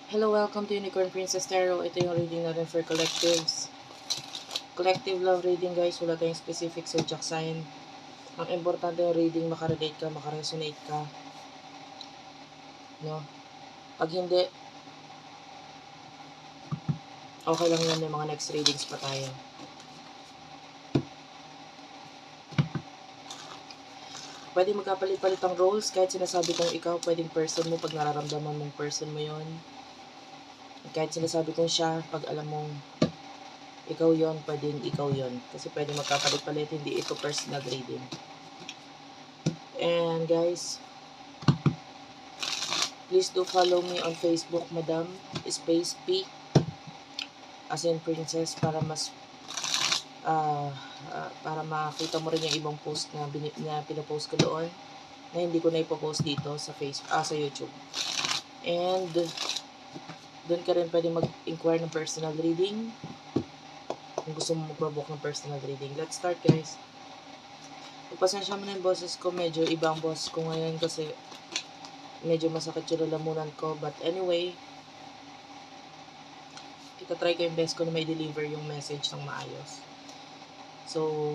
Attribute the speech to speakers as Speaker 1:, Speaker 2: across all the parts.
Speaker 1: Hello, welcome to Unicorn Princess Tarot. Ito yung reading natin for collectives. Collective love reading, guys. Wala tayong specific zodiac sign. Ang importante yung reading, makarelate ka, makaresonate ka. No? Pag hindi, okay lang yan. May mga next readings pa tayo. Pwede magkapalit-palit ang roles. Kahit sinasabi kong ikaw, pwedeng person mo pag nararamdaman mong person mo yon. Kahit sinasabi kong siya, pag alam mong ikaw yon, pwedeng ikaw yon. Kasi pwede magkapalit-palit, hindi ito personal reading. And guys, please do follow me on Facebook, Madam Space P as in Princess, para mas para makita mo rin yung ibang post na pinapost ko doon na hindi ko na ipopost dito sa Facebook, sa YouTube. And doon ka rin pwede mag-inquire ng personal reading kung gusto mo mag-provoke ng personal reading. Let's start, guys. Pagpasensya mo na yung boses ko, medyo ibang boss ko ngayon kasi medyo masakit yung lalamunan ko. But anyway, itatry ko yung best ko na may deliver yung message ng maayos. So,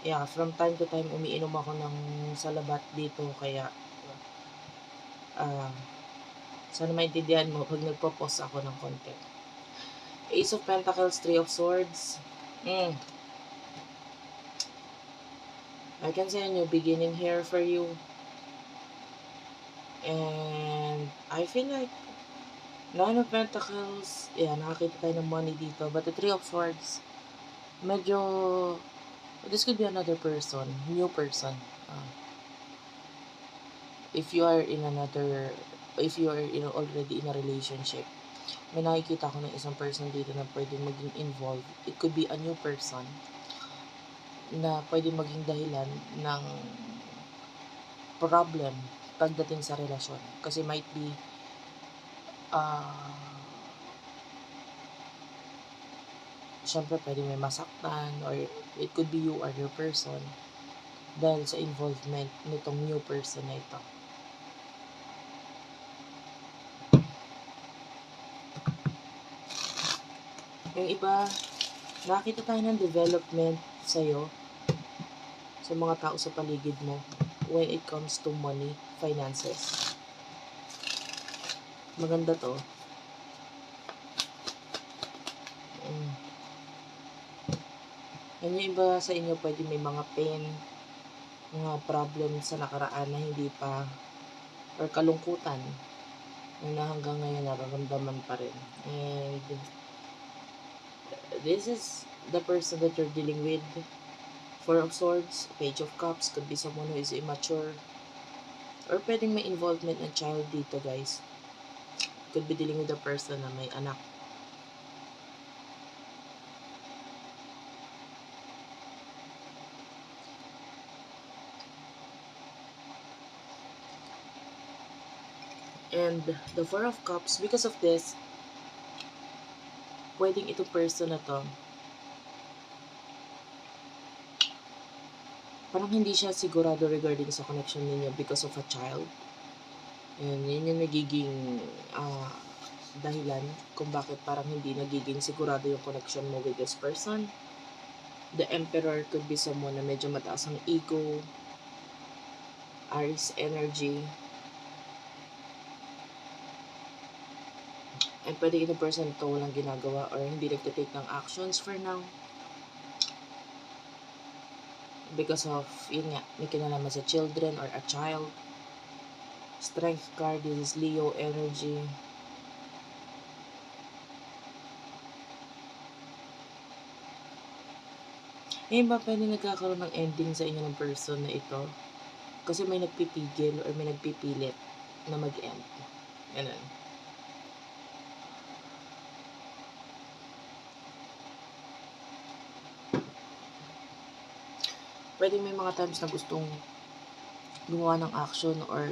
Speaker 1: yeah, from time to time, umiinom ako ng salabat dito. Kaya, sana maintindihan mo pag nagpo-pause ako ng konti. Ace of Pentacles, Three of Swords. I can see a new beginning here for you. And I feel like Nine of Pentacles, yeah, nakakita tayo ng money dito. But the Three of Swords, medyo, this could be another person, new person. If you are already in a relationship, may nakikita ko ng isang person dito na pwedeng maging involved. It could be a new person na pwedeng maging dahilan ng problem pagdating sa relasyon. Kasi might be syempre pwede may masaktan, or it could be you or your person dahil sa involvement nitong new person na ito. Yung iba, nakita tayo ng development sa'yo, sa mga tao sa paligid mo, when it comes to money, finances. Maganda to. Yan yung iba sa inyo, pwede may mga pain, mga problem sa nakaraan na hindi pa, or kalungkutan na hanggang ngayon nararamdaman pa rin. And this is the person that you're dealing with. Four of Swords, Page of Cups, could be someone who is immature, or pwedeng may involvement ng child dito, guys. Could be dealing with a person na may anak. And the Four of Cups, because of this, pwedeng itong person na to, parang hindi siya sigurado regarding sa connection ninyo because of a child. And yun yung nagiging dahilan kung bakit parang hindi nagiging sigurado yung connection mo with this person. The Emperor could be someone na medyo mataas ang ego, Aries energy. And pwede itong person ito walang ginagawa or hindi nagtitake ng actions for now. Because of, yun nga, may kinalaman sa children or a child. Strength card, this is Leo energy. Ba pwede nagkakaroon ng ending sa inyo ng person na ito? Kasi may nagpipigil or may nagpipilit na mag-end. Ganun. Pwede may mga times na gustong gumawa ng action or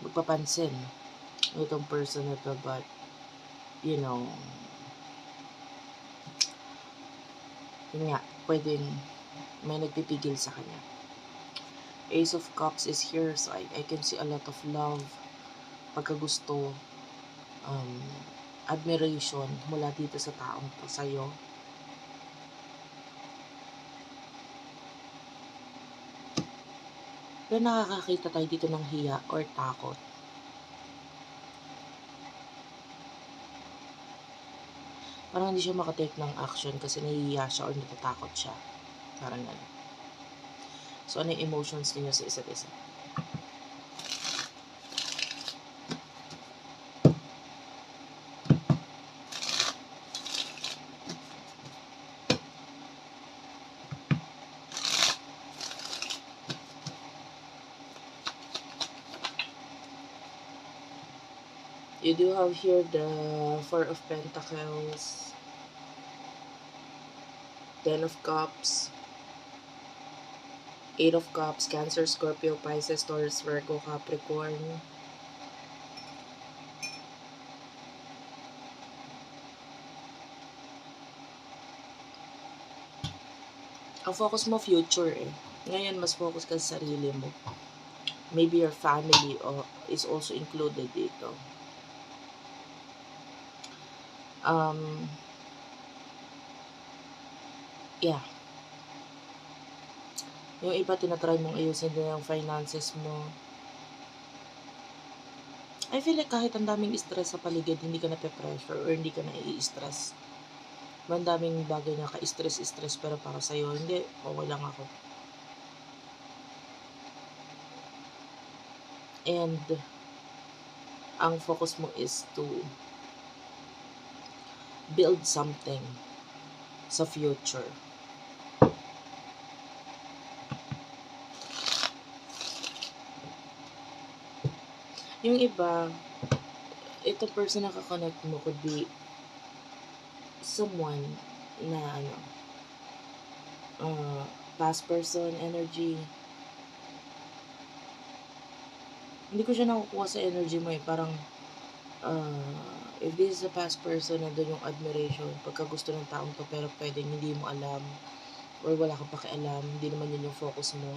Speaker 1: magpapansin itong person na to, but yun nga, pwedeng may nagpipigil sa kanya. Ace of Cups is here, so I can see a lot of love pagkagusto, admiration mula dito sa taong to sa'yo. Pero nakakakita tayo dito ng hiya or takot. Parang hindi siya makatake ng action kasi nahihiya siya or natatakot siya. Parang gano'n. So, ano yung emotions ninyo sa isa't isa? You do have here the Four of Pentacles, Ten of Cups, Eight of Cups, Cancer, Scorpio, Pisces, Taurus, Virgo, Capricorn. Ang focus mo future eh. Ngayon, mas focus ka sa sarili mo. Maybe your family is also included dito. Yeah. Yung iba, tinatry mong ayusin din yung finances mo. I feel like kahit ang daming stress sa paligid, hindi ka na-pressure or hindi ka na-i-stress. Ang daming bagay na ka-stress pero para sa'yo, hindi, okay lang ako. And ang focus mo is to build something sa future. Yung iba, ito person na kakonect mo could be someone na past person energy. Hindi ko siya nakukuha sa energy mo eh. Parang if this is a past person, nandun yung admiration, pagkagusto ng taong to, pero pwedeng hindi mo alam or wala kang pakialam, hindi naman yun yung focus mo.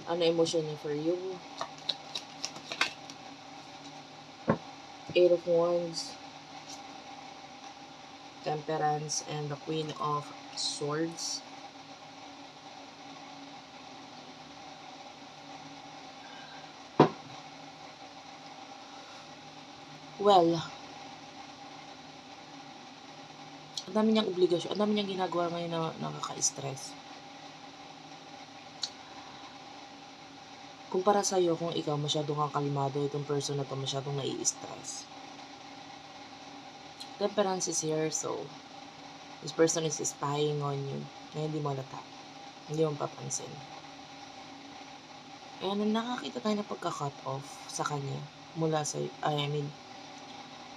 Speaker 1: Ano emotion niya for you? Eight of Wands, Temperance, and the Queen of Swords. Well, ang dami niyang obligasyon, ang dami niyang ginagawa ngayon na nakaka-stress. Kumpara sa'yo, kung ikaw masyadong kang kalmado, itong person na to masyadong nai-stress. Temperance is here, so this person is spying on you na hindi mo halata, hindi mo papansin. And nakakita tayo na pagka-cut off sa kanya mula sa,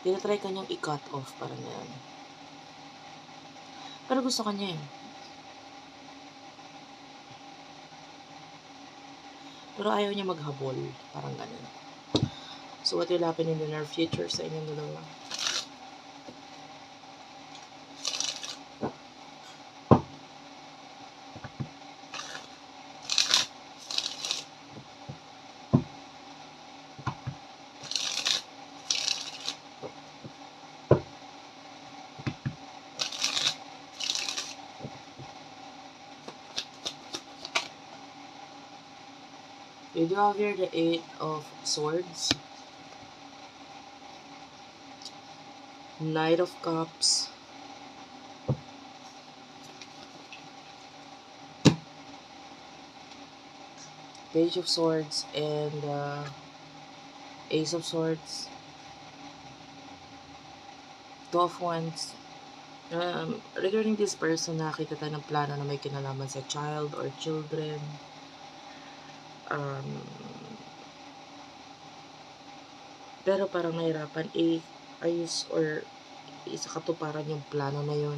Speaker 1: tinatry kanyang i-cut off, parang yan. Pero gusto kanya eh. Pero ayaw niya maghabol, parang ganun. So what will happen in the near future sa inyong dalawa? You do have here the Eight of Swords, Knight of Cups, Page of Swords, and Ace of Swords, Two of Wands. Regarding this person, nakita tayo ng plano na may kinalaman sa child or children. Pero parang nahirapan ayos or isa katuparan yung plano na yun.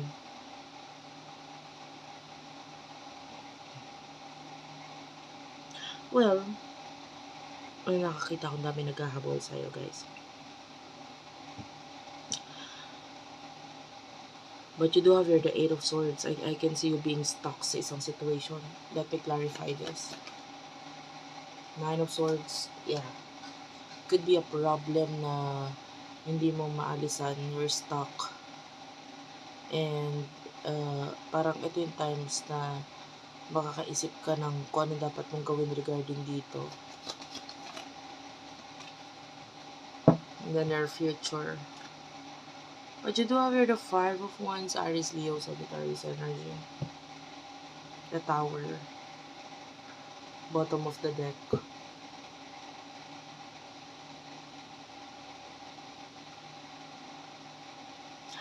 Speaker 1: Well, may nakakita akong dami naghahabol sa'yo, guys. But you do have here the Eight of Swords. I can see you being stuck sa isang situation. Let me clarify this. Nine of Swords, yeah. Could be a problem na hindi mo maalisan, you're stuck. And parang ito yung times na makakaisip ka ng kung ano dapat mong gawin regarding dito. In the near future. But you do have here the Five of Wands, Aries, Leo, Sagittarius energy. The Tower. Bottom of the deck.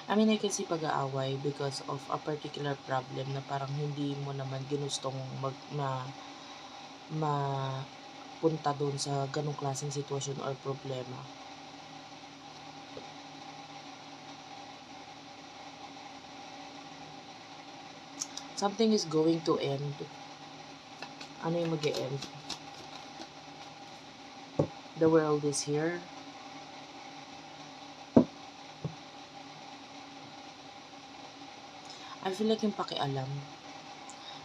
Speaker 1: I mean, I can see pag-aaway because of a particular problem na parang hindi mo naman ginustong mapunta doon sa ganong klaseng sitwasyon or problema. Something is going to end. Ano yung mag-e-end? The World is here. I feel like yung pakialam.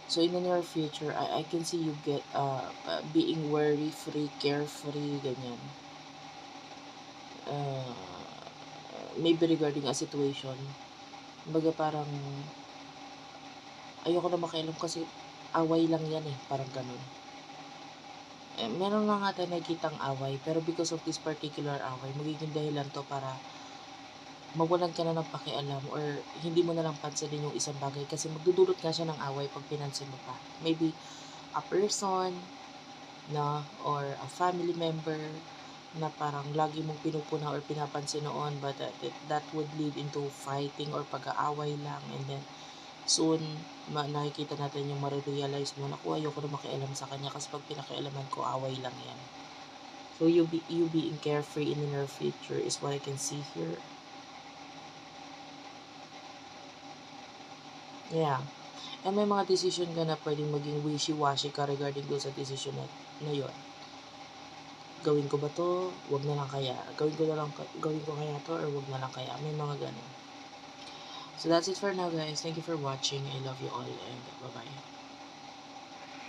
Speaker 1: So in the near future, I can see you get being worry-free, carefree, ganyan. Maybe regarding a situation. Baga parang ayoko na makialam kasi away lang yan eh, parang ganun. Meron na nga tayo nakikitang away, pero because of this particular away, magiging dahilan to para mawalan ka na ng pakialam or hindi mo na lang pansinin yung isang bagay kasi magdudulot nga siya ng away pag pinansin mo pa. Maybe a person na or a family member na parang lagi mong pinupuna or pinapansin noon, but that would lead into fighting or pag-aaway lang, and then soon nakikita natin yung marirealize mo, naku, ayoko na makialam sa kanya kasi pag pinakialaman ko, away lang yan. So you being carefree in the near future is what I can see here. Yeah. And may mga decision ka na pwedeng maging wishy-washy ka regarding doon sa decision na yun. Gawin ko ba to? Wag na lang kaya. Gawin ko kaya to or wag na lang kaya. May mga ganun. So that's it for now, guys. Thank you for watching. I love you all and bye-bye.